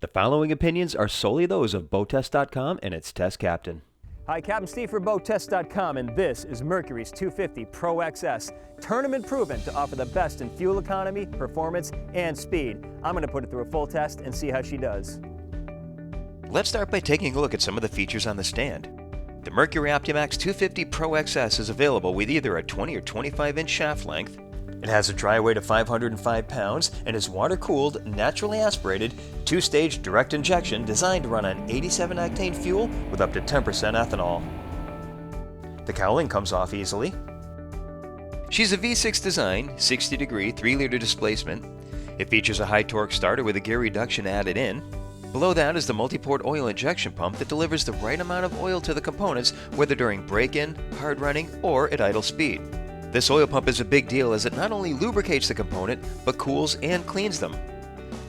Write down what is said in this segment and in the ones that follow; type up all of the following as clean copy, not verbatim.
The following opinions are solely those of BoatTEST.com and its test captain. Hi, Captain Steve for BoatTEST.com, and this is Mercury's 250 Pro XS, tournament proven to offer the best in fuel economy, performance, and speed. I'm going to put it through a full test and see how she does. Let's start by taking a look at some of the features on the stand. The Mercury OptiMax 250 Pro XS is available with either a 20 or 25 inch shaft length. It has a dry weight of 505 pounds and is water-cooled, naturally aspirated, two-stage direct injection designed to run on 87 octane fuel with up to 10% ethanol. The cowling comes off easily. She's a V6 design, 60-degree, 3-liter displacement. It features a high-torque starter with a gear reduction added in. Below that is the multi-port oil injection pump that delivers the right amount of oil to the components, whether during break-in, hard running, or at idle speed. This oil pump is a big deal as it not only lubricates the component, but cools and cleans them.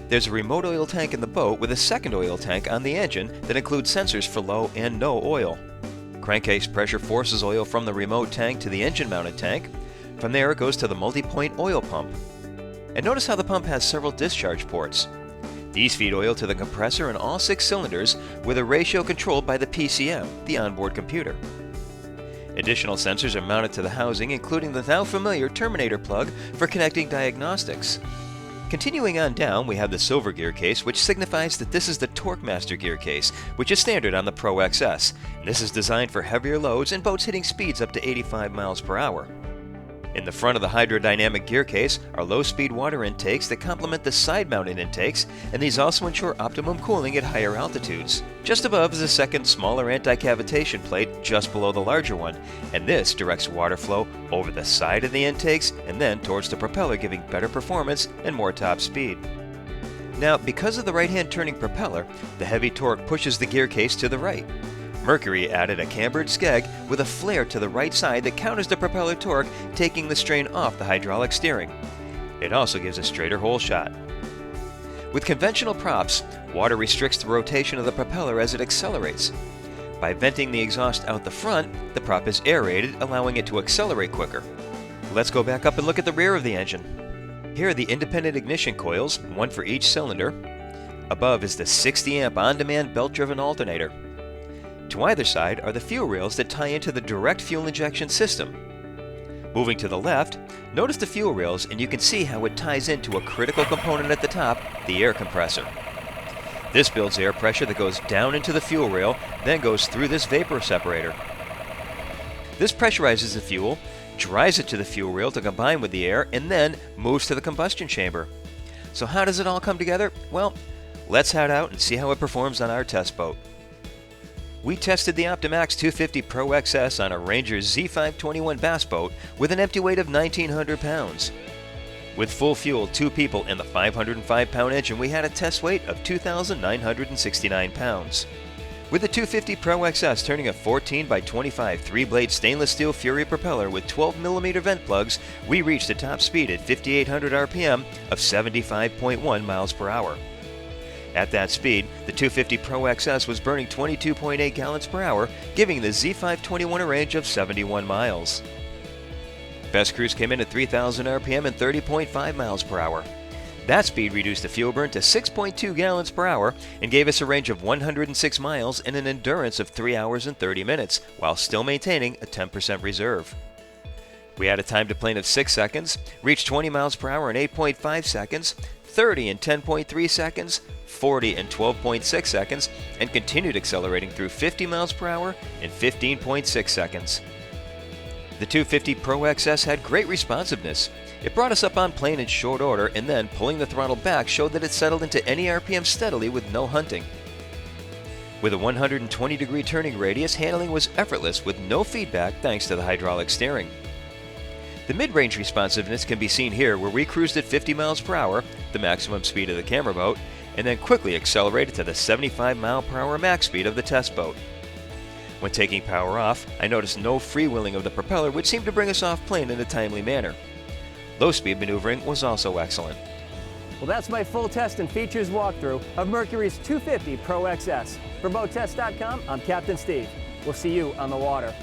There's a remote oil tank in the boat with a second oil tank on the engine that includes sensors for low and no oil. Crankcase pressure forces oil from the remote tank to the engine-mounted tank. From there it goes to the multi-point oil pump. And notice how the pump has several discharge ports. These feed oil to the compressor in all 6 cylinders with a ratio controlled by the PCM, the onboard computer. Additional sensors are mounted to the housing, including the now familiar terminator plug for connecting diagnostics. Continuing on down, we have the silver gear case, which signifies that this is the TorqueMaster gear case, which is standard on the Pro XS. This is designed for heavier loads and boats hitting speeds up to 85 miles per hour. In the front of the hydrodynamic gear case are low-speed water intakes that complement the side-mounted intakes, and these also ensure optimum cooling at higher altitudes. Just above is a second, smaller anti-cavitation plate just below the larger one, and this directs water flow over the side of the intakes and then towards the propeller, giving better performance and more top speed. Now, because of the right-hand turning propeller, the heavy torque pushes the gear case to the right. Mercury added a cambered skeg with a flare to the right side that counters the propeller torque, taking the strain off the hydraulic steering. It also gives a straighter hole shot. With conventional props, water restricts the rotation of the propeller as it accelerates. By venting the exhaust out the front, the prop is aerated, allowing it to accelerate quicker. Let's go back up and look at the rear of the engine. Here are the independent ignition coils, one for each cylinder. Above is the 60 amp on-demand belt-driven alternator. To either side are the fuel rails that tie into the direct fuel injection system. Moving to the left, notice the fuel rails and you can see how it ties into a critical component at the top, the air compressor. This builds air pressure that goes down into the fuel rail, then goes through this vapor separator. This pressurizes the fuel, drives it to the fuel rail to combine with the air, and then moves to the combustion chamber. So how does it all come together? Well, let's head out and see how it performs on our test boat. We tested the OptiMax 250 Pro XS on a Ranger Z521 bass boat with an empty weight of 1,900 pounds. With full fuel, 2 people, and the 505-pound engine, we had a test weight of 2,969 pounds. With the 250 Pro XS turning a 14 by 25 3-blade stainless steel Fury propeller with 12mm vent plugs, we reached a top speed at 5,800 RPM of 75.1 miles per hour. At that speed, the 250 Pro XS was burning 22.8 gallons per hour, giving the Z521 a range of 71 miles. Best cruise came in at 3,000 RPM and 30.5 miles per hour. That speed reduced the fuel burn to 6.2 gallons per hour and gave us a range of 106 miles and an endurance of 3 hours and 30 minutes, while still maintaining a 10% reserve. We had a time to plane of 6 seconds, reached 20 miles per hour in 8.5 seconds, 30 in 10.3 seconds, 40 in 12.6 seconds, and continued accelerating through 50 miles per hour in 15.6 seconds. The 250 Pro XS had great responsiveness. It brought us up on plane in short order, and then pulling the throttle back showed that it settled into any RPM steadily with no hunting. With a 120-degree turning radius, handling was effortless with no feedback thanks to the hydraulic steering. The mid-range responsiveness can be seen here, where we cruised at 50 miles per hour, the maximum speed of the camera boat, and then quickly accelerated to the 75 mile per hour max speed of the test boat. When taking power off, I noticed no freewheeling of the propeller, which seemed to bring us off plane in a timely manner. Low-speed maneuvering was also excellent. Well, that's my full test and features walkthrough of Mercury's 250 Pro XS. For BoatTEST.com, I'm Captain Steve. We'll see you on the water.